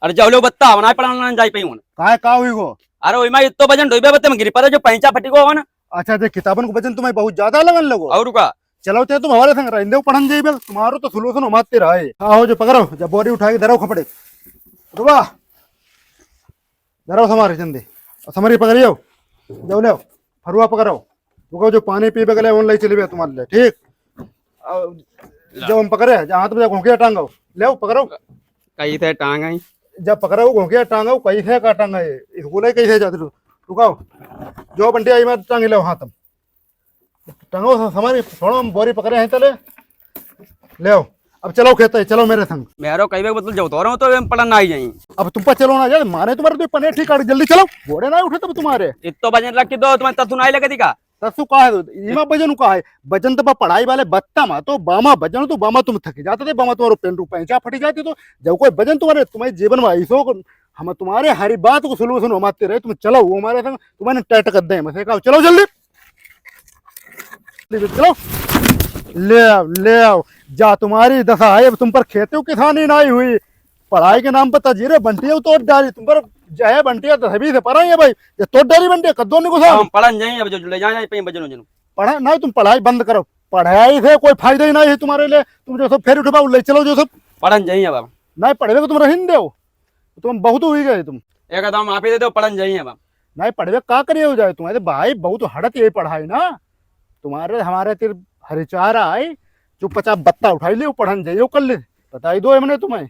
अरे जाओ लो बत्ता हमारा पढ़ाना जाई पई हूं। काहे का हुई गो? अरे ओई में इतो वजन ढोइबे बत्ते में गिरी पर जो पैंचा फटी को हो ना। अच्छा दे किताबन को वजन तुम्हें बहुत ज्यादा लगन लगो। और का चलो ते तुम हमारे संग रहंदे पढ़न जाइबे तुम्हारो तो सोल्यूशन मारते रहे। आओ जो पकड़ो जब बोरी उठा के धरो खपड़े रुबा धरो समारे जंदे समारी पकड़ियो जाओ ले फरुआ पकड़ो रुको जो पानी पीबे गले ऑनलाइन चलीबे तुम्हारे लिए ठीक। जब हम पकड़े हाथ में घोंकिया टांगो ले पकड़ो कई थे टांग आई जब पकड़ो घोंकिया टांगो कैसे का टांगा स्कूल कैसे जाते रुकाओ जो बंटी आई मैं टांगे ले हाथ टांगो हमारी थोड़ा बोरी पकड़े हैं चले ले अब चलो कहते हैं चलो मेरे संग। मेरो कई बार मतलब जब तो रहा हूं तो पढ़न आई जाई। अब तुम पर चलो ना जाए मारे तुम्हारे तो पने ठीक है जल्दी चलो घोड़े ना उठे तब तुम्हारे इतो वजन रख के दो तुम्हें तब सुनाई लगे दिखा। तसु का है इमा भजन का है भजन तो पढ़ाई वाले बत्ता मा तो बामा भजन तो बामा तुम थक जाते थे बामा तुम्हारे पेन पैंचा फटी जाती तो जब कोई भजन तुम्हारे तुम्हारे जीवन में ऐसो हम तुम्हारे हरी बात को सोल्यूशन मारते रहे तुम चलो वो हमारे संग तुम्हारे टैट कर दे मैं कहा चलो जल्दी चलो ले आओ जा तुम्हारी दशा है अब तुम पर खेती किसानी नहीं हुई पढ़ाई के नाम पर तजीरे बंटिया तो डाली तुम पर जाए बंटिया तभी से पढ़ा है भाई ये तो डाली बंटिया कद्दो नहीं घुसा हम पढ़न जाई अब जो ले जाए पे वजन वजन पढ़ा नहीं तुम पढ़ाई बंद करो पढ़ाई से कोई फायदा ही नहीं है तुम्हारे लिए तुम जो सब फेर उठवाओ ले चलो जो सब पढ़न जाई अब नहीं पढ़े तुम रहिन दो तुम बहुत हुई गए तुम एक दाम आप ही दे दो पढ़न जाई अब नहीं पढ़े का करिए हो जाए तुम्हारे भाई बहुत हड़त यही पढ़ाई ना तुम्हारे हमारे तिर हरिचारा आई जो 50 बत्ता उठाई ले पढ़न जाइए कर ले बताई दो हमने तुम्हें।